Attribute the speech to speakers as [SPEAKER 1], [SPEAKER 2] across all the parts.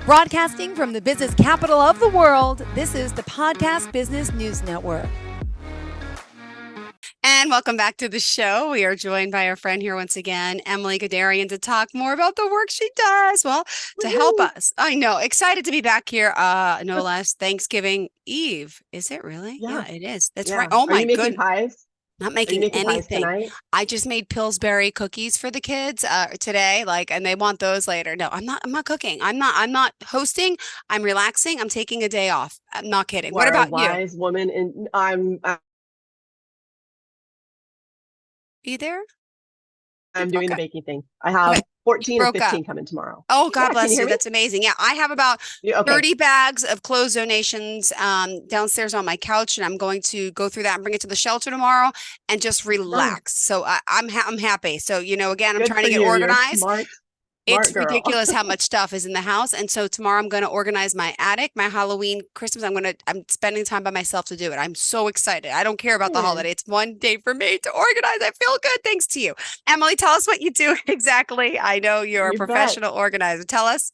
[SPEAKER 1] Broadcasting from the business capital of the world, this is the Podcast Business News Network.
[SPEAKER 2] And welcome back to the show. We are joined by our friend here once again, Emily Guderian, to talk more about the work she does. Well, to help us. I know, excited to be back here. No less Thanksgiving Eve. Is it really? Yeah, it is. That's right.
[SPEAKER 3] Yeah.
[SPEAKER 2] Oh
[SPEAKER 3] Are
[SPEAKER 2] my
[SPEAKER 3] you making
[SPEAKER 2] goodness.
[SPEAKER 3] pies?
[SPEAKER 2] Not
[SPEAKER 3] Are you
[SPEAKER 2] making
[SPEAKER 3] making pies
[SPEAKER 2] anything.
[SPEAKER 3] tonight?
[SPEAKER 2] I just made Pillsbury cookies for the kids today, and they want those later. No, I'm not cooking. I'm not hosting. I'm relaxing. I'm taking a day off. I'm not kidding.
[SPEAKER 3] You
[SPEAKER 2] What
[SPEAKER 3] are a
[SPEAKER 2] about you?
[SPEAKER 3] wise woman, and I'm
[SPEAKER 2] there?
[SPEAKER 3] doing the baking thing. I have
[SPEAKER 2] Okay.
[SPEAKER 3] 14 or
[SPEAKER 2] Broke up.
[SPEAKER 3] 15 coming tomorrow.
[SPEAKER 2] Oh, God
[SPEAKER 3] Yeah,
[SPEAKER 2] bless
[SPEAKER 3] can you
[SPEAKER 2] you.
[SPEAKER 3] hear me?
[SPEAKER 2] That's amazing. Yeah, I have about
[SPEAKER 3] Okay.
[SPEAKER 2] 30 bags of clothes donations downstairs on my couch, and I'm going to go through that and bring it to the shelter tomorrow and just relax. So I'm happy. So, again, I'm
[SPEAKER 3] Good
[SPEAKER 2] trying
[SPEAKER 3] for
[SPEAKER 2] to get
[SPEAKER 3] you. You're
[SPEAKER 2] organized.
[SPEAKER 3] smart
[SPEAKER 2] It's
[SPEAKER 3] girl.
[SPEAKER 2] ridiculous how much stuff is in the house. And so tomorrow I'm going to organize my attic, my Halloween, Christmas. I'm spending time by myself to do it. I'm so excited. I don't care about the
[SPEAKER 3] Good.
[SPEAKER 2] holiday. It's one day for me to organize. I feel good. Thanks to you. Emily, tell us what you do exactly. I know you're a
[SPEAKER 3] You bet.
[SPEAKER 2] professional organizer. Tell us.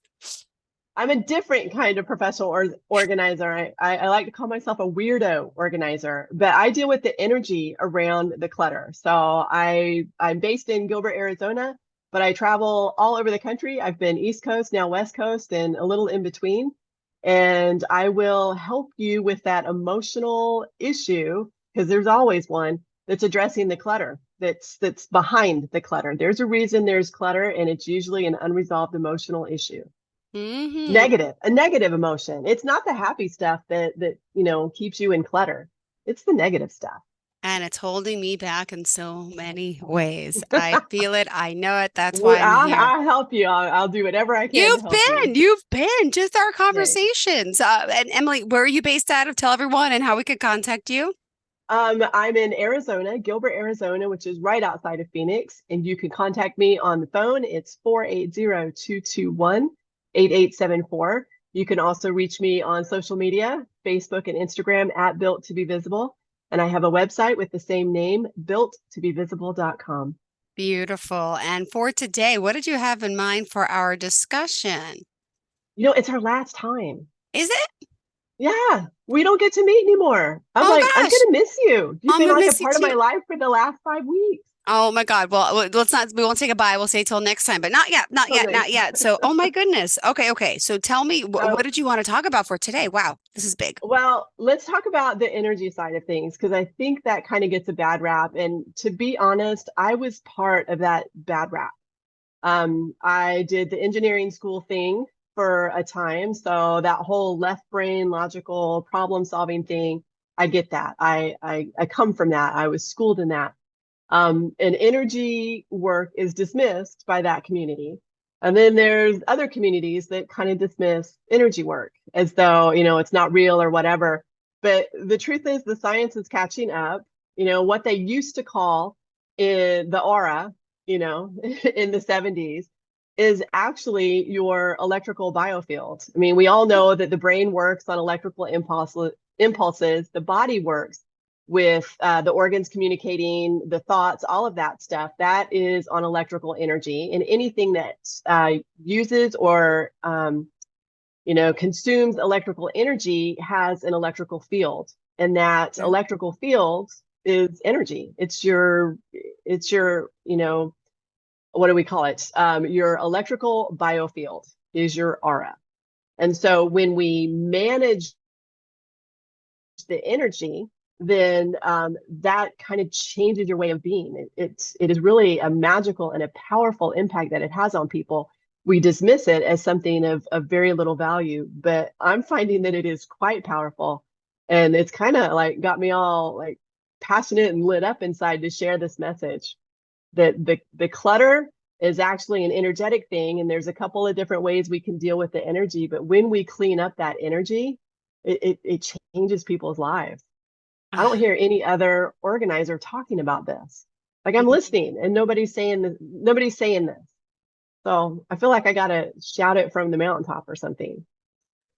[SPEAKER 3] I'm a different kind of professional organizer. I like to call myself a weirdo organizer, but I deal with the energy around the clutter. So I'm based in Gilbert, Arizona, but I travel all over the country. I've been East Coast, now West Coast, and a little in between. And I will help you with that emotional issue, because there's always one that's addressing the clutter that's behind the clutter. There's a reason there's clutter, and it's usually an unresolved emotional issue.
[SPEAKER 2] Mm-hmm.
[SPEAKER 3] A negative emotion. It's not the happy stuff that keeps you in clutter. It's the negative stuff.
[SPEAKER 2] And it's holding me back in so many ways. I feel it. I know it. That's why I'm here.
[SPEAKER 3] I'll help you. I'll do whatever I can to help you.
[SPEAKER 2] You've been just our
[SPEAKER 3] Yay.
[SPEAKER 2] conversations. And Emily, where are you based out of? Tell everyone and how we could contact you.
[SPEAKER 3] I'm in Arizona, Gilbert, Arizona, which is right outside of Phoenix. And you can contact me on the phone. It's 480-221-8874. You can also reach me on social media, Facebook and Instagram at Built to Be Visible. And I have a website with the same name, builttobevisible.com.
[SPEAKER 2] Beautiful. And for today, what did you have in mind for our discussion?
[SPEAKER 3] It's our last time.
[SPEAKER 2] Is it?
[SPEAKER 3] Yeah, we don't get to meet anymore. I'm
[SPEAKER 2] Oh,
[SPEAKER 3] I'm
[SPEAKER 2] gosh.
[SPEAKER 3] gonna miss you. You've
[SPEAKER 2] I'm
[SPEAKER 3] been
[SPEAKER 2] gonna
[SPEAKER 3] like a
[SPEAKER 2] miss you
[SPEAKER 3] part of my
[SPEAKER 2] too.
[SPEAKER 3] life for the last 5 weeks.
[SPEAKER 2] Oh my God. Well, we won't say goodbye. We'll say till next time, but not yet, not yet, not yet. So, oh my goodness. Okay. So tell me, what did you want to talk about for today? Wow, this is big.
[SPEAKER 3] Well, let's talk about the energy side of things, because I think that kind of gets a bad rap. And to be honest, I was part of that bad rap. I did the engineering school thing for a time. So that whole left brain logical problem solving thing, I get that. I come from that. I was schooled in that. And energy work is dismissed by that community. And then there's other communities that kind of dismiss energy work as though, it's not real or whatever. But the truth is, the science is catching up. What they used to call the aura, in the 70s, is actually your electrical biofield. I mean, we all know that the brain works on electrical impulses, the body works with the organs communicating, the thoughts, all of that stuff. That is on electrical energy. And anything that uses or consumes electrical energy has an electrical field, and that electrical field is energy. It's your what do we call it? Your electrical biofield is your aura. And so when we manage the energy, then that kind of changes your way of being. It is really a magical and a powerful impact that it has on people. We dismiss it as something of very little value, but I'm finding that it is quite powerful. And it's kind of like got me all like passionate and lit up inside to share this message that the clutter is actually an energetic thing. And there's a couple of different ways we can deal with the energy. But when we clean up that energy, it changes people's lives. I don't hear any other organizer talking about this. Like, I'm listening and nobody's saying this. So I feel like I gotta shout it from the mountaintop or something.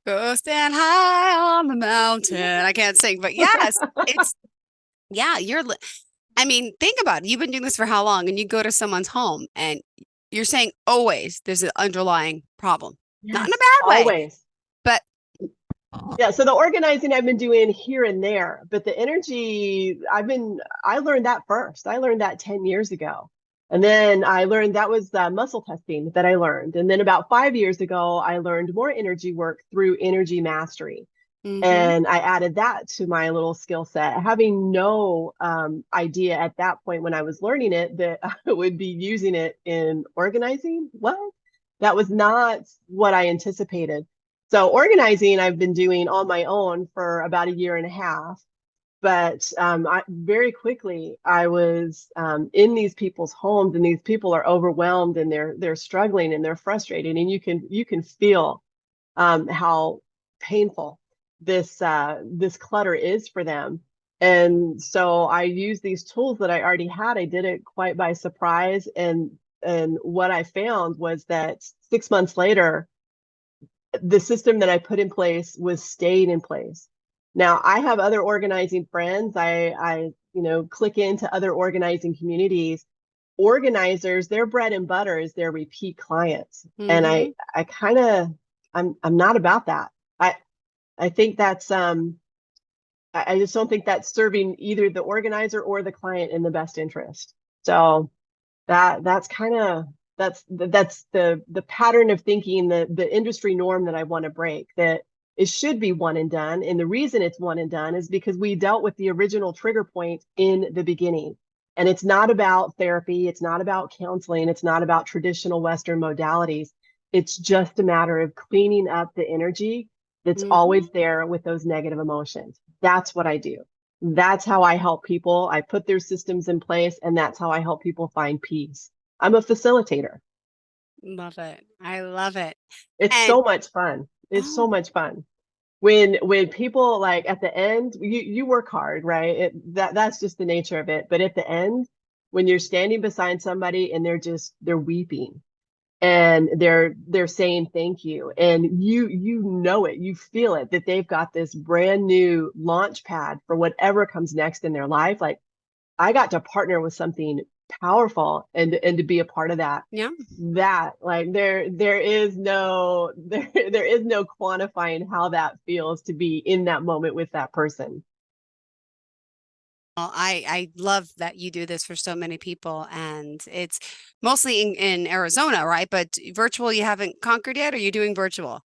[SPEAKER 2] Go stand high on the mountain. I can't sing, but yes, I mean, think about it. You've been doing this for how long? And you go to someone's home and you're saying always there's an underlying problem. not in a
[SPEAKER 3] Yes,
[SPEAKER 2] bad way,
[SPEAKER 3] always.
[SPEAKER 2] but
[SPEAKER 3] Yeah, so the organizing I've been doing here and there, but the energy I learned that first. I learned that 10 years ago. And then I learned that was muscle testing that I learned. And then about 5 years ago, I learned more energy work through energy mastery.
[SPEAKER 2] mhm.
[SPEAKER 3] And I added that to my little skill set, having no idea at that point when I was learning it that I would be using it in organizing. What? That was not what I anticipated. So organizing, I've been doing on my own for about a year and a half. But very quickly, I was in these people's homes, and these people are overwhelmed, and they're struggling, and they're frustrated, and you can feel how painful this clutter is for them. And so I used these tools that I already had. I did it quite by surprise, and what I found was that 6 months later, the system that I put in place was staying in place. Now I have other organizing friends. I click into other organizing communities. Organizers, their bread and butter is their repeat clients. And
[SPEAKER 2] Mhm.
[SPEAKER 3] I kind of I'm not about that. I I think that's I just don't think that's serving either the organizer or the client in the best interest. So that's the pattern of thinking, the industry norm that I want to break, that it should be one and done. And the reason it's one and done is because we dealt with the original trigger point in the beginning. And it's not about therapy, it's not about counseling, it's not about traditional Western modalities. It's just a matter of cleaning up the energy that's
[SPEAKER 2] Mhm.
[SPEAKER 3] always there with those negative emotions. That's what I do. That's how I help people. I put their systems in place, and that's how I help people find peace. I'm a facilitator.
[SPEAKER 2] Love it. I love it.
[SPEAKER 3] It's
[SPEAKER 2] And
[SPEAKER 3] so much fun. It's so
[SPEAKER 2] oh,
[SPEAKER 3] much fun. When people, like, at the end, you work hard, right? That's just the nature of it. But at the end, when you're standing beside somebody and they're weeping, and they're saying thank you, and you know it, you feel it, that they've got this brand new launch pad for whatever comes next in their life. Like, I got to partner with something powerful, and to be a part of that.
[SPEAKER 2] yeah.
[SPEAKER 3] That, like, there is no quantifying how that feels to be in that moment with that person.
[SPEAKER 2] Well, I love that you do this for so many people, and it's mostly in Arizona, right? But virtual, you haven't conquered yet, or you doing virtual?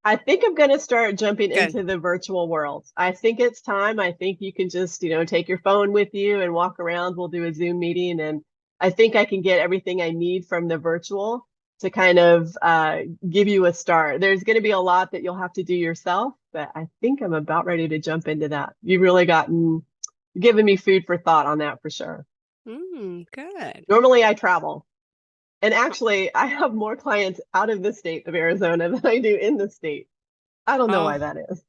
[SPEAKER 3] I think I'm going to start jumping
[SPEAKER 2] Good.
[SPEAKER 3] into the virtual world. I think it's time. I think you can just, take your phone with you and walk around. We'll do a Zoom meeting, and I think I can get everything I need from the virtual to kind of give you a start. There's going to be a lot that you'll have to do yourself, but I think I'm about ready to jump into that. You've really given me food for thought on that for sure.
[SPEAKER 2] Good.
[SPEAKER 3] Normally I travel. And actually, I have more clients out of the state of Arizona than I do in the state. I don't know
[SPEAKER 2] Oh.
[SPEAKER 3] why that is.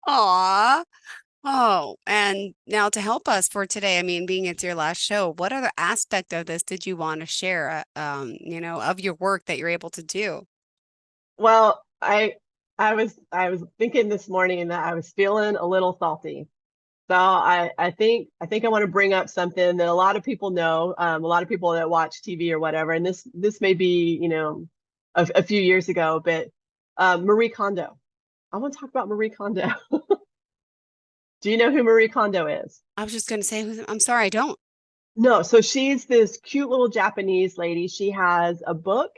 [SPEAKER 2] Aw. Oh, and now to help us for today, I mean, being it's your last show, what other aspect of this did you want to share, of your work that you're able to do?
[SPEAKER 3] Well, I was thinking this morning that I was feeling a little salty. So I think I want to bring up something that a lot of people know, a lot of people that watch TV or whatever, and this may be, a few years ago, but Marie Kondo. I want to talk about Marie Kondo. Do you know who Marie Kondo is?
[SPEAKER 2] I was just going to say, I'm sorry, I don't.
[SPEAKER 3] No, so she's this cute little Japanese lady. She has a book.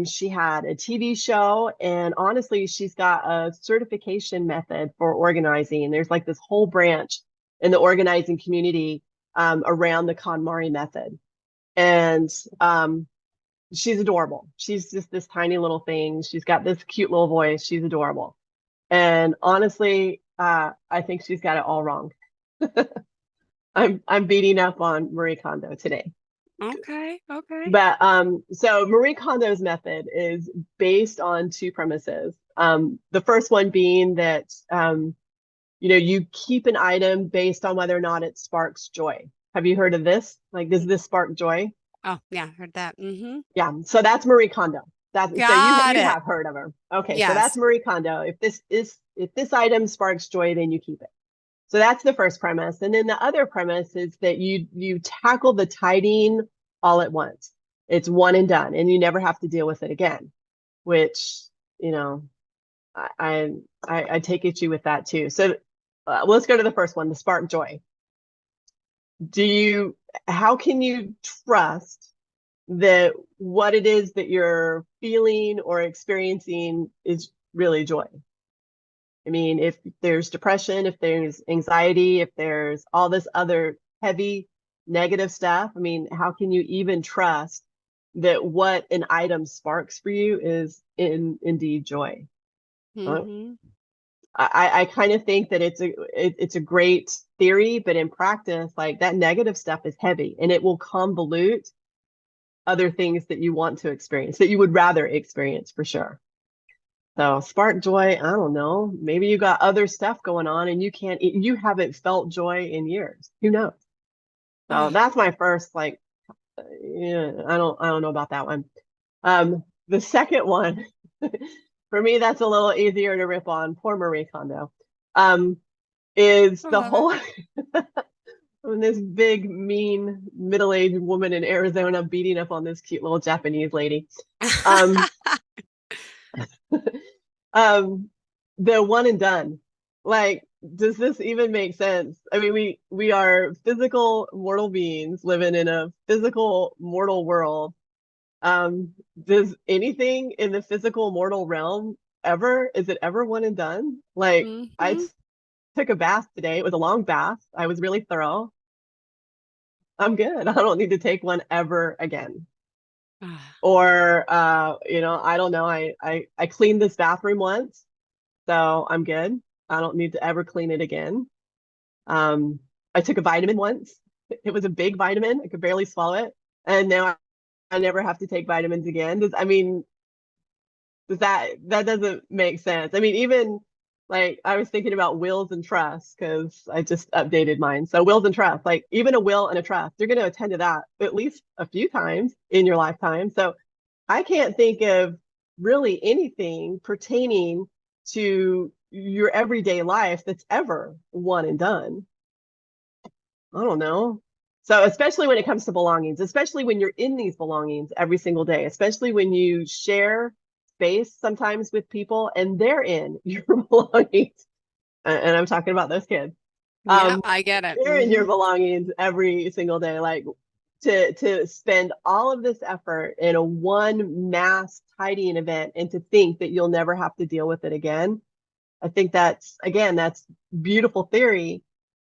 [SPEAKER 3] She had a TV show, and honestly, she's got a certification method for organizing. There's like this whole branch in the organizing community around the KonMari method. And she's adorable. She's just this tiny little thing. She's got this cute little voice. She's adorable. And honestly, I think she's got it all wrong. I'm beating up on Marie Kondo today.
[SPEAKER 2] Okay, okay.
[SPEAKER 3] But so Marie Kondo's method is based on two premises. The first one being that you keep an item based on whether or not it sparks joy. Have you heard of this? Like, does this spark joy?
[SPEAKER 2] Oh, yeah, heard that.
[SPEAKER 3] Yeah. So that's Marie Kondo. So you
[SPEAKER 2] Got
[SPEAKER 3] you
[SPEAKER 2] it.
[SPEAKER 3] have heard of her. Okay. So that's
[SPEAKER 2] Yes.
[SPEAKER 3] Marie Kondo. If this item sparks joy, then you keep it. So that's the first premise. And then the other premise is that you tackle the tidying all at once. It's one and done, and you never have to deal with it again, which, you know, I take issue with that too. So let's go to the first one, the spark joy. How can you trust that what it is that you're feeling or experiencing is really joy? I mean, if there's depression, if there's anxiety, if there's all this other heavy negative stuff, I mean, how can you even trust that what an item sparks for you is indeed joy?
[SPEAKER 2] Mm-hmm.
[SPEAKER 3] I kind of think that it's a great theory, but in practice, like that negative stuff is heavy and it will convolute other things that you want to experience, that you would rather experience for sure. So spark joy, I don't know. Maybe you got other stuff going on and you haven't felt joy in years. Who knows? So that's my first, like, yeah, I don't know about that one. The second one, for me, that's a little easier to rip on. Poor Marie Kondo. Is the whole when this big, mean, middle-aged woman in Arizona beating up on this cute little Japanese lady. The one and done. Like, does this even make sense? I mean, we are physical mortal beings living in a physical mortal world. Does anything in the physical mortal realm is it ever one and done? Like, I took a bath today. It was a long bath. I was really thorough. I'm good. I don't need to take one ever again. Or I don't know. I cleaned this bathroom once, so I'm good. I don't need to ever clean it again. I took a vitamin once. It was a big vitamin. I could barely swallow it. And now I never have to take vitamins again. That doesn't make sense. I mean, even like I was thinking about wills and trusts because I just updated mine. So wills and trusts, like even a will and a trust, you're going to attend to that at least a few times in your lifetime. So I can't think of really anything pertaining to your everyday life that's ever one and done. I don't know. So especially when it comes to belongings, especially when you're in these belongings every single day, especially when you share space sometimes with people and they're in your belongings. And I'm talking about those kids.
[SPEAKER 2] Yeah, I get it.
[SPEAKER 3] They're in your belongings every single day. Like to spend all of this effort in a one mass tidying event and to think that you'll never have to deal with it again. I think that's beautiful theory,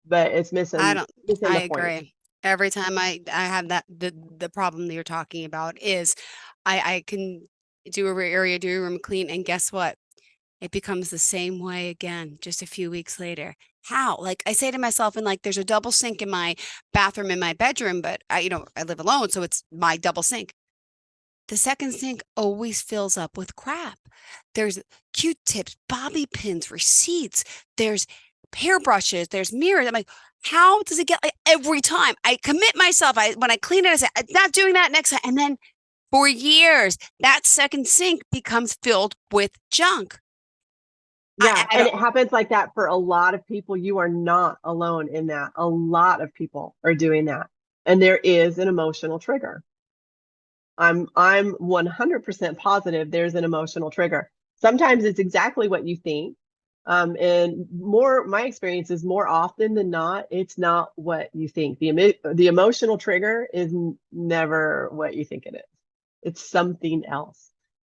[SPEAKER 3] but it's missing
[SPEAKER 2] I
[SPEAKER 3] the point.
[SPEAKER 2] agree. Every time I have that the problem that you're talking about is I can do a area, do a room clean, and guess what? It becomes the same way again just a few weeks later. How? Like I say to myself, and like there's a double sink in my bathroom in my bedroom, but I live alone, so it's my double sink. The second sink always fills up with crap. There's Q-tips, bobby pins, receipts, there's hairbrushes, there's mirrors. I'm like, how does it get like every time? I commit myself. When I clean it, I say, I'm not doing that next time. And then for years, that second sink becomes filled with junk.
[SPEAKER 3] Yeah, and it happens like that for a lot of people. You are not alone in that. A lot of people are doing that. And there is an emotional trigger. I'm 100% positive there's an emotional trigger. Sometimes it's exactly what you think. And my experience is more often than not, it's not what you think. The emotional trigger is never what you think it is. It's something else.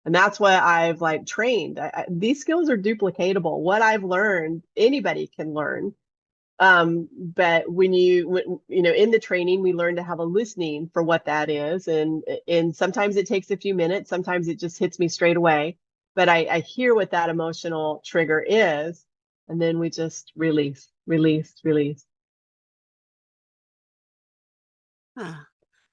[SPEAKER 3] And that's what I've like trained. These skills are duplicatable. What I've learned, anybody can learn. But when in the training, we learn to have a listening for what that is. And sometimes it takes a few minutes. Sometimes it just hits me straight away. But I hear what that emotional trigger is. And then we just release.
[SPEAKER 2] Huh.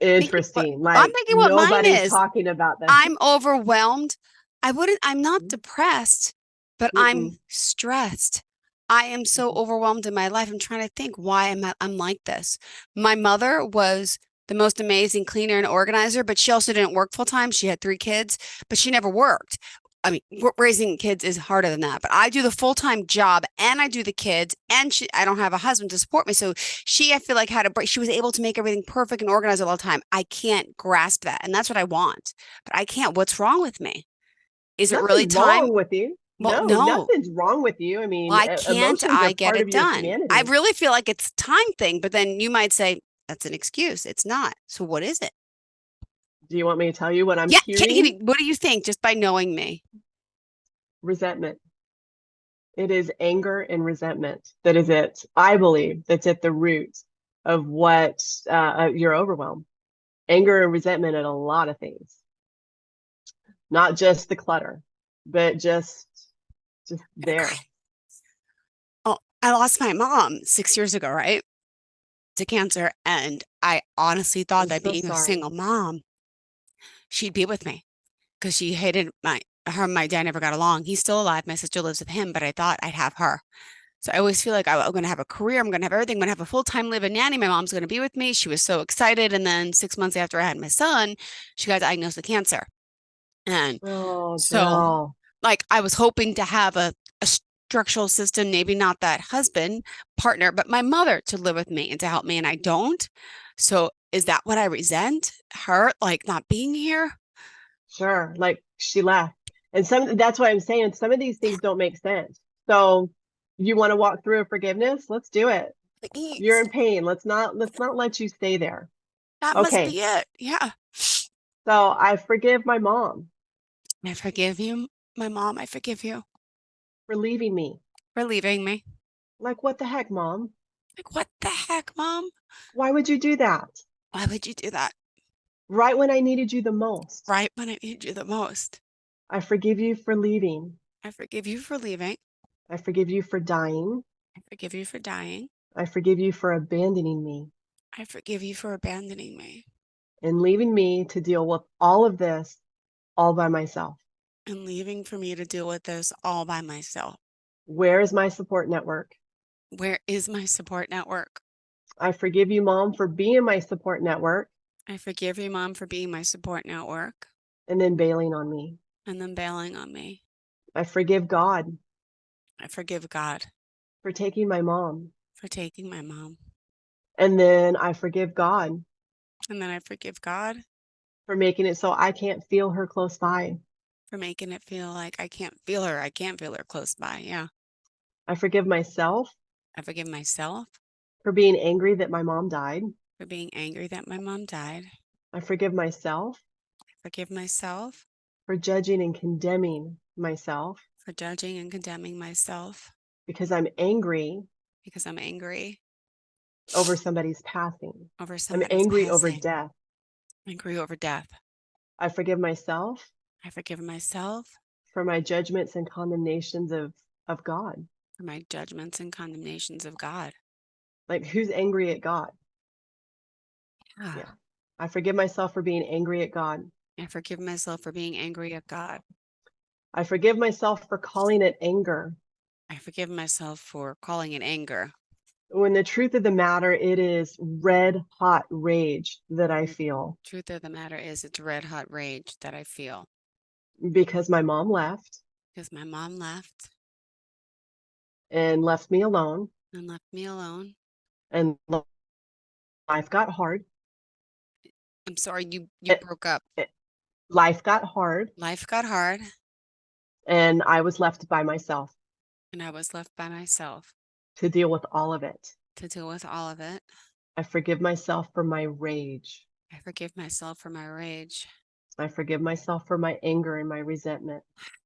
[SPEAKER 3] Interesting.
[SPEAKER 2] I'm thinking what mine is.
[SPEAKER 3] Talking about this.
[SPEAKER 2] I'm overwhelmed. I'm not depressed, but I'm stressed. I am so overwhelmed in my life. I'm trying to think why I'm like this. My mother was the most amazing cleaner and organizer, but she also didn't work full time. She had 3 kids, but she never worked. I mean, raising kids is harder than that, but I do the full-time job and I do the kids and I don't have a husband to support me. So I feel like had a break. She was able to make everything perfect and organized all the time. I can't grasp that. And that's what I want, but I can't. What's wrong with me? Is it really
[SPEAKER 3] Nothing's
[SPEAKER 2] time?
[SPEAKER 3] wrong with you.
[SPEAKER 2] Well,
[SPEAKER 3] No,
[SPEAKER 2] no.
[SPEAKER 3] nothing's wrong with you. I mean,
[SPEAKER 2] Why can't
[SPEAKER 3] emotions
[SPEAKER 2] I
[SPEAKER 3] are
[SPEAKER 2] get
[SPEAKER 3] part
[SPEAKER 2] it
[SPEAKER 3] of your
[SPEAKER 2] done? I
[SPEAKER 3] humanity.
[SPEAKER 2] really feel like it's a time thing, but then you might say that's an excuse. It's not. So what is it?
[SPEAKER 3] Do you want me to tell you what I'm
[SPEAKER 2] Yeah,
[SPEAKER 3] hearing?
[SPEAKER 2] what do you think just by knowing me?
[SPEAKER 3] Resentment. It is anger and resentment that is it. I believe that's at the root of what your overwhelm. Anger and resentment at a lot of things, not just the clutter, but just
[SPEAKER 2] Okay.
[SPEAKER 3] there.
[SPEAKER 2] Oh, I lost my mom 6 years ago, right? To cancer. And I honestly thought
[SPEAKER 3] I'm
[SPEAKER 2] that
[SPEAKER 3] so
[SPEAKER 2] being a
[SPEAKER 3] sorry.
[SPEAKER 2] single mom, she'd be with me because she hated her and my dad never got along. He's still alive. My sister lives with him, but I thought I'd have her. So I always feel like I'm going to have a career. I'm going to have everything. I'm going to have a full-time live-in nanny. My mom's going to be with me. She was so excited. And then 6 months after I had my son, she got diagnosed with cancer. And
[SPEAKER 3] Oh,
[SPEAKER 2] so,
[SPEAKER 3] Jill.
[SPEAKER 2] like, I was hoping to have a structural system, maybe not that husband, partner, but my mother to live with me and to help me. And I don't. So, is that what I resent? Her, like, not being here?
[SPEAKER 3] Sure. Like she left. And that's why I'm saying some of these things don't make sense. So you want to walk through a forgiveness? Let's do it. You're
[SPEAKER 2] Please.
[SPEAKER 3] in pain. Let's not let you stay there.
[SPEAKER 2] That must
[SPEAKER 3] Okay.
[SPEAKER 2] be it. Yeah.
[SPEAKER 3] So I forgive my mom
[SPEAKER 2] I forgive you, my mom. I forgive you
[SPEAKER 3] for leaving me.
[SPEAKER 2] for leaving me.
[SPEAKER 3] Like, what the heck, mom?
[SPEAKER 2] Like, what the heck, mom?
[SPEAKER 3] Why would you do that?
[SPEAKER 2] Why would you do that
[SPEAKER 3] Right when I needed you the most.
[SPEAKER 2] right when I need you the most?
[SPEAKER 3] I forgive you for leaving.
[SPEAKER 2] I forgive you for leaving.
[SPEAKER 3] I forgive you for dying.
[SPEAKER 2] I forgive you for dying.
[SPEAKER 3] I forgive you for abandoning me
[SPEAKER 2] I forgive you for abandoning me
[SPEAKER 3] and leaving me to deal with all of this all by myself.
[SPEAKER 2] and leaving for me to deal with this all by myself.
[SPEAKER 3] Where is my support network?
[SPEAKER 2] Where is my support network?
[SPEAKER 3] I forgive you, mom, for being my support network
[SPEAKER 2] I forgive you, mom, for being my support network
[SPEAKER 3] and then bailing on me.
[SPEAKER 2] and then bailing on me.
[SPEAKER 3] I forgive God
[SPEAKER 2] I forgive God
[SPEAKER 3] for taking my mom.
[SPEAKER 2] for taking my mom.
[SPEAKER 3] And then I forgive God
[SPEAKER 2] And then I forgive God
[SPEAKER 3] for making it so I can't feel her close by.
[SPEAKER 2] for making it feel like I can't feel her. I can't feel her close by. Yeah.
[SPEAKER 3] I forgive myself
[SPEAKER 2] I forgive myself
[SPEAKER 3] for being angry that my mom died.
[SPEAKER 2] for being angry that my mom died.
[SPEAKER 3] I forgive myself
[SPEAKER 2] I forgive myself
[SPEAKER 3] for judging and condemning myself
[SPEAKER 2] for judging and condemning myself
[SPEAKER 3] because I'm angry
[SPEAKER 2] because I'm angry
[SPEAKER 3] over somebody's passing.
[SPEAKER 2] over
[SPEAKER 3] I'm
[SPEAKER 2] somebody's
[SPEAKER 3] angry over
[SPEAKER 2] passing,
[SPEAKER 3] death.
[SPEAKER 2] angry over death.
[SPEAKER 3] I forgive myself
[SPEAKER 2] I forgive myself
[SPEAKER 3] for my judgments and condemnations of God.
[SPEAKER 2] for my judgments and condemnations of God.
[SPEAKER 3] Like, who's angry at God?
[SPEAKER 2] Yeah.
[SPEAKER 3] Yeah. I forgive myself for being angry at God.
[SPEAKER 2] I forgive myself for being angry at God.
[SPEAKER 3] I forgive myself for calling it anger.
[SPEAKER 2] I forgive myself for calling it anger.
[SPEAKER 3] When the truth of the matter, it is red hot rage that I feel
[SPEAKER 2] Truth of the matter is, it's red hot rage that I feel
[SPEAKER 3] because my mom left
[SPEAKER 2] because my mom left
[SPEAKER 3] and left me alone,
[SPEAKER 2] and left me alone.
[SPEAKER 3] and life got hard.
[SPEAKER 2] I'm sorry, you
[SPEAKER 3] It-
[SPEAKER 2] broke up.
[SPEAKER 3] Life got hard,
[SPEAKER 2] Life got hard
[SPEAKER 3] and I was left by myself
[SPEAKER 2] and I was left by myself
[SPEAKER 3] to deal with all of it.
[SPEAKER 2] to deal with all of it.
[SPEAKER 3] I forgive myself for my rage.
[SPEAKER 2] I forgive myself for my rage.
[SPEAKER 3] I forgive myself for my anger and my resentment.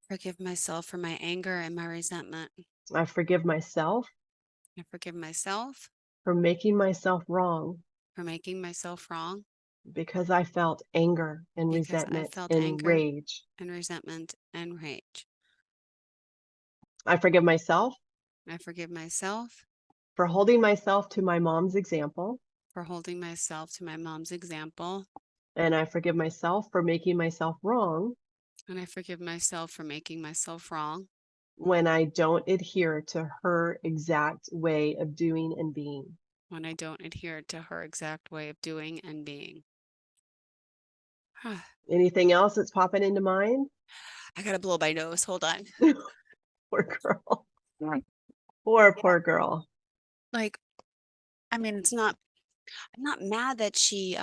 [SPEAKER 2] Forgive myself for my anger and my resentment.
[SPEAKER 3] I forgive myself
[SPEAKER 2] I forgive myself
[SPEAKER 3] for making myself wrong
[SPEAKER 2] for making myself wrong
[SPEAKER 3] because I felt anger and
[SPEAKER 2] because I
[SPEAKER 3] resentment
[SPEAKER 2] felt
[SPEAKER 3] and
[SPEAKER 2] anger
[SPEAKER 3] rage.
[SPEAKER 2] and resentment and rage.
[SPEAKER 3] I forgive myself
[SPEAKER 2] I forgive myself
[SPEAKER 3] for holding myself to my mom's example.
[SPEAKER 2] for holding myself to my mom's example.
[SPEAKER 3] And I forgive myself for making myself wrong
[SPEAKER 2] And I forgive myself for making myself wrong
[SPEAKER 3] when I don't adhere to her exact way of doing and being.
[SPEAKER 2] when I don't adhere to her exact way of doing and being.
[SPEAKER 3] Anything else that's popping into mind?
[SPEAKER 2] I gotta blow my nose. Hold on.
[SPEAKER 3] Poor girl.
[SPEAKER 2] Right.
[SPEAKER 3] Poor girl.
[SPEAKER 2] Like, I mean, I'm not mad that she,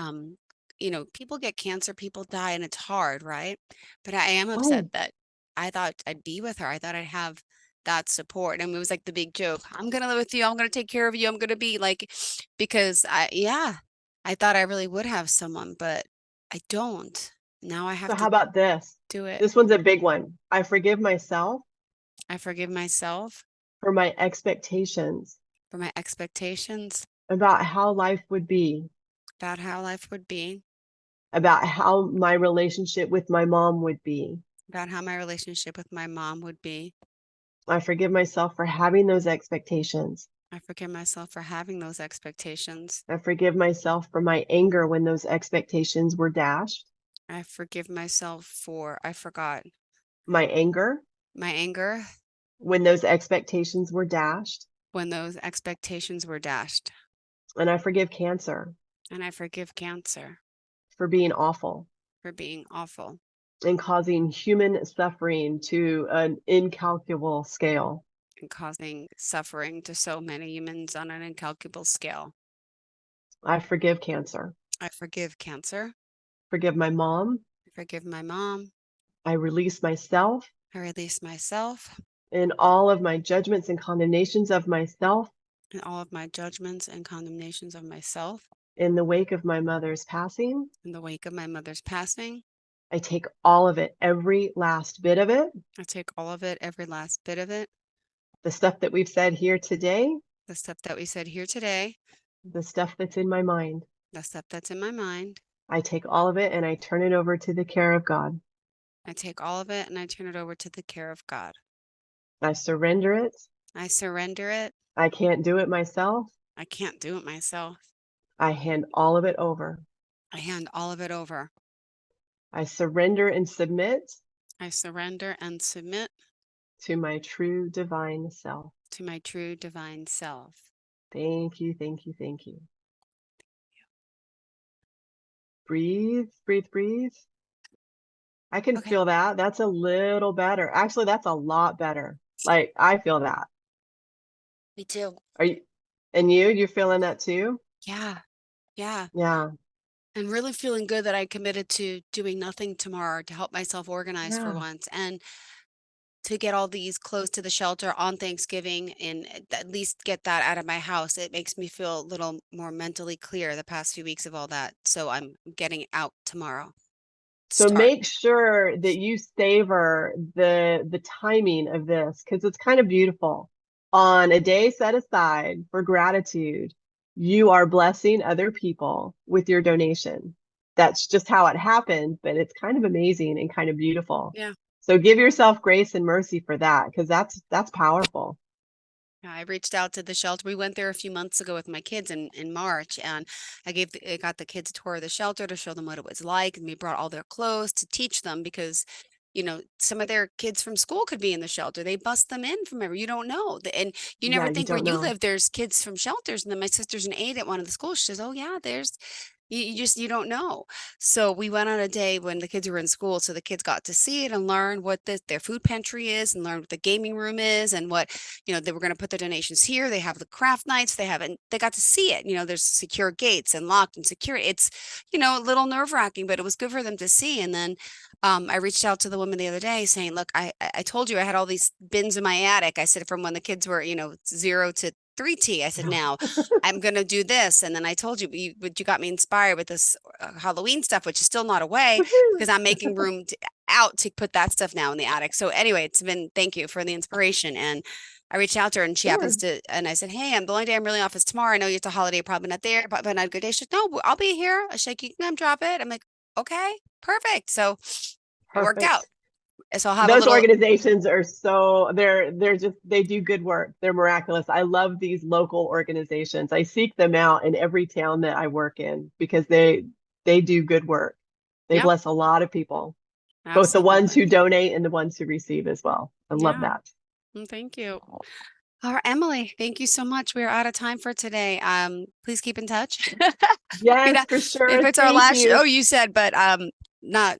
[SPEAKER 2] people get cancer, people die, and it's hard, right? But I am upset
[SPEAKER 3] Oh,
[SPEAKER 2] that I thought I'd be with her. I thought I'd have that support. And it was like the big joke. I'm gonna live with you. I'm gonna take care of you. I'm gonna be like, because I thought I really would have someone, but I don't. Now I
[SPEAKER 3] so
[SPEAKER 2] have
[SPEAKER 3] how
[SPEAKER 2] to
[SPEAKER 3] about this?
[SPEAKER 2] do it.
[SPEAKER 3] This one's a big one. I forgive myself
[SPEAKER 2] I forgive myself
[SPEAKER 3] for my expectations
[SPEAKER 2] for my expectations
[SPEAKER 3] about how life would be,
[SPEAKER 2] about how life would be,
[SPEAKER 3] about how my relationship with my mom would be.
[SPEAKER 2] about how my relationship with my mom would be.
[SPEAKER 3] I forgive myself for having those expectations.
[SPEAKER 2] I forgive myself for having those expectations.
[SPEAKER 3] I forgive myself for my anger when those expectations were dashed.
[SPEAKER 2] I forgive myself for, I forgot,
[SPEAKER 3] My anger
[SPEAKER 2] my anger
[SPEAKER 3] when those expectations were dashed.
[SPEAKER 2] when those expectations were dashed.
[SPEAKER 3] And I forgive cancer
[SPEAKER 2] And I forgive cancer
[SPEAKER 3] for being awful
[SPEAKER 2] for being awful
[SPEAKER 3] and causing human suffering to an incalculable scale.
[SPEAKER 2] and causing suffering to so many humans on an incalculable scale.
[SPEAKER 3] I forgive cancer.
[SPEAKER 2] I forgive cancer.
[SPEAKER 3] Forgive my mom.
[SPEAKER 2] I forgive my mom.
[SPEAKER 3] I release myself
[SPEAKER 2] I release myself
[SPEAKER 3] in all of my judgments and condemnations of myself
[SPEAKER 2] and all of my judgments and condemnations of myself
[SPEAKER 3] in the wake of my mother's passing.
[SPEAKER 2] in the wake of my mother's passing.
[SPEAKER 3] I take all of it, every last bit of it,
[SPEAKER 2] I take all of it, every last bit of it,
[SPEAKER 3] the stuff that we've said here today,
[SPEAKER 2] the stuff that we said here today,
[SPEAKER 3] the stuff that's in my mind.
[SPEAKER 2] the stuff that's in my mind.
[SPEAKER 3] I take all of it and I turn it over to the care of God.
[SPEAKER 2] I take all of it and I turn it over to the care of God.
[SPEAKER 3] I surrender it.
[SPEAKER 2] I surrender it.
[SPEAKER 3] I can't do it myself.
[SPEAKER 2] I can't do it myself.
[SPEAKER 3] I hand all of it over.
[SPEAKER 2] I hand all of it over.
[SPEAKER 3] I surrender and submit
[SPEAKER 2] I surrender and submit
[SPEAKER 3] to my true divine self.
[SPEAKER 2] to my true divine self.
[SPEAKER 3] Thank you, thank you, thank you. Breathe, breathe, breathe. I can
[SPEAKER 2] Okay.
[SPEAKER 3] feel that. That's a little better. Actually, that's a lot better. Like, I feel that.
[SPEAKER 2] Me too.
[SPEAKER 3] Are you, and you're feeling that too?
[SPEAKER 2] Yeah. Yeah.
[SPEAKER 3] Yeah.
[SPEAKER 2] And really feeling good that I committed to doing nothing tomorrow to help myself organize for
[SPEAKER 3] Yeah.
[SPEAKER 2] once and to get all these clothes to the shelter on Thanksgiving and at least get that out of my house. It makes me feel a little more mentally clear the past few weeks of all that. So I'm getting out tomorrow.
[SPEAKER 3] So
[SPEAKER 2] Start.
[SPEAKER 3] make sure that you savor the timing of this because it's kind of beautiful. On a day set aside for gratitude, you are blessing other people with your donation. That's just how it happened, but it's kind of amazing and kind of beautiful.
[SPEAKER 2] Yeah.
[SPEAKER 3] So give yourself grace and mercy for that because that's powerful.
[SPEAKER 2] Yeah, I reached out to the shelter. We went there a few months ago with my kids in March, and I got the kids a tour of the shelter to show them what it was like. And we brought all their clothes to teach them because, some of their kids from school could be in the shelter. They bust them in from everywhere. You don't know. And you
[SPEAKER 3] Yeah,
[SPEAKER 2] never
[SPEAKER 3] you
[SPEAKER 2] think where
[SPEAKER 3] don't
[SPEAKER 2] you
[SPEAKER 3] know.
[SPEAKER 2] live, there's kids from shelters. And then my sister's an aide at one of the schools. She says, "Oh yeah, you don't know." So we went on a day when the kids were in school, so the kids got to see it and learn what their food pantry is and learn what the gaming room is and what, they were going to put their donations here. They have the craft nights. They got to see it. There's secure gates and locked and secure. It's, a little nerve wracking, but it was good for them to see. And then I reached out to the woman the other day saying, "Look, I told you I had all these bins in my attic." I said, from when the kids were, 0 to 3T. I said, "Now I'm going to do this." And then I told you, but you got me inspired with this Halloween stuff, which is still not away because I'm making room out to put that stuff now in the attic. So anyway, thank you for the inspiration. And I reached out to her and she happens
[SPEAKER 3] Sure.
[SPEAKER 2] to, and I said, "Hey, the only day I'm really off is tomorrow. I know it's a holiday, probably not there, but not a good day." She said, "No, I'll be here." I was like, "You can come drop it." I'm like, "Okay, perfect." So it worked out.
[SPEAKER 3] Perfect.
[SPEAKER 2] So I'll have a
[SPEAKER 3] Those
[SPEAKER 2] little,
[SPEAKER 3] organizations are they do good work. They're miraculous. I love these local organizations. I seek them out in every town that I work in because they do good work. They
[SPEAKER 2] yep,
[SPEAKER 3] bless a lot of people, both the ones
[SPEAKER 2] absolutely.
[SPEAKER 3] who donate and the ones who receive as well. I love
[SPEAKER 2] Yeah.
[SPEAKER 3] that.
[SPEAKER 2] Thank you. All right, Emily, thank you so much. We are out of time for today. Please keep in touch.
[SPEAKER 3] Yes, for sure.
[SPEAKER 2] If it's our
[SPEAKER 3] Thank
[SPEAKER 2] last,
[SPEAKER 3] you.
[SPEAKER 2] oh, you said, but not,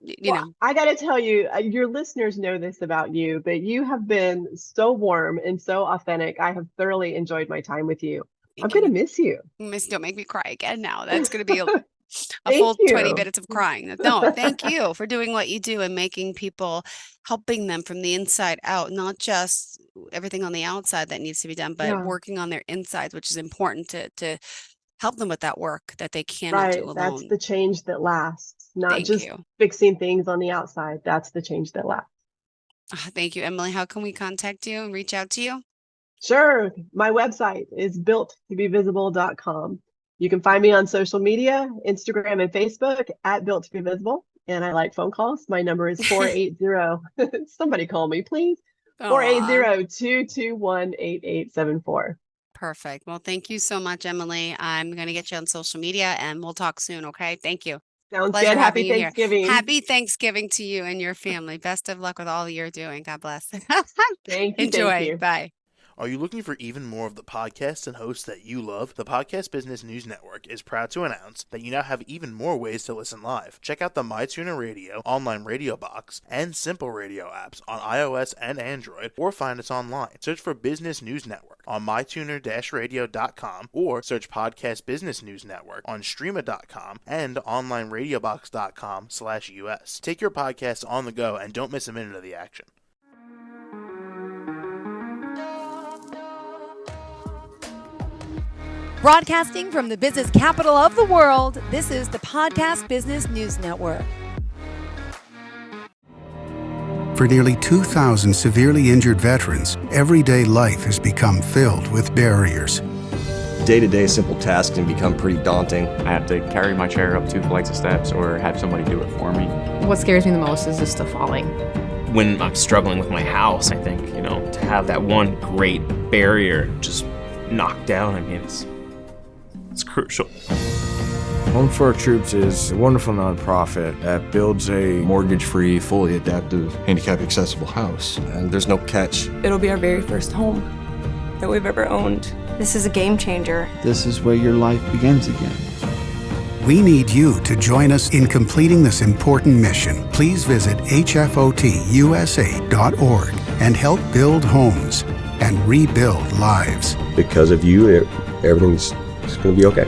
[SPEAKER 3] I got to tell you, your listeners know this about you, but you have been so warm and so authentic. I have thoroughly enjoyed my time with you. I'm
[SPEAKER 2] thank
[SPEAKER 3] going to
[SPEAKER 2] you.
[SPEAKER 3] miss you.
[SPEAKER 2] Don't make me cry again now. That's going to be a
[SPEAKER 3] Thank
[SPEAKER 2] full 20
[SPEAKER 3] you.
[SPEAKER 2] minutes of crying. No, thank you for doing what you do and making people, helping them from the inside out, not just everything on the outside that needs to be done, but
[SPEAKER 3] Yeah,
[SPEAKER 2] working on their insides, which is important to help them with that work that they cannot do
[SPEAKER 3] right. That's
[SPEAKER 2] alone.
[SPEAKER 3] the change that lasts, not
[SPEAKER 2] Thank
[SPEAKER 3] just
[SPEAKER 2] you.
[SPEAKER 3] fixing things on the outside. That's the change that lasts.
[SPEAKER 2] Thank you, Emily. How can we contact you and reach out to you?
[SPEAKER 3] Sure. My website is builttobevisible.com. You can find me on social media, Instagram and Facebook at Built to Be Visible. And I like phone calls. My number is 480. Somebody call me, please.
[SPEAKER 2] Aw,
[SPEAKER 3] 480-221-8874.
[SPEAKER 2] perfect. Well, thank you so much, Emily. I'm going to get you on social media and we'll talk soon. Okay. Thank you.
[SPEAKER 3] Sounds
[SPEAKER 2] Pleasure
[SPEAKER 3] good. Happy
[SPEAKER 2] having you here.
[SPEAKER 3] Thanksgiving.
[SPEAKER 2] Happy Thanksgiving to you and your family. Best of luck with all you're doing. God bless.
[SPEAKER 3] Thank you. Thank
[SPEAKER 2] Enjoy.
[SPEAKER 3] you.
[SPEAKER 2] Bye.
[SPEAKER 4] Are you looking for even more of the podcasts and hosts that you love? The Podcast Business News Network is proud to announce that you now have even more ways to listen live. Check out the MyTuner Radio, online radio box, and Simple Radio apps on iOS and Android, or find us online. Search for Business News Network on mytuner-radio.com, or search Podcast Business News Network on streama.com and onlineradiobox.com/US. Take your podcast on the go and don't miss a minute of the action.
[SPEAKER 1] Broadcasting from the business capital of the world, this is the Podcast Business News Network.
[SPEAKER 5] For nearly 2,000 severely injured veterans, everyday life has become filled with barriers.
[SPEAKER 6] Day-to-day simple tasks can become pretty daunting.
[SPEAKER 7] I have to carry my chair up 2 flights of steps or have somebody do it for me.
[SPEAKER 8] What scares me the most is just the falling.
[SPEAKER 9] When I'm struggling with my house, I think, to have that one great barrier just knocked down, it's crucial.
[SPEAKER 10] Home for Our Troops is a wonderful nonprofit that builds a
[SPEAKER 11] mortgage-free, fully adaptive, handicap-accessible house.
[SPEAKER 6] And there's no catch.
[SPEAKER 12] It'll be our very first home that we've ever owned. This is a game changer.
[SPEAKER 13] This is where your life begins again.
[SPEAKER 5] We need you to join us in completing this important mission. Please visit hfotusa.org and help build homes and rebuild lives.
[SPEAKER 6] Because of you, everything's going to be okay.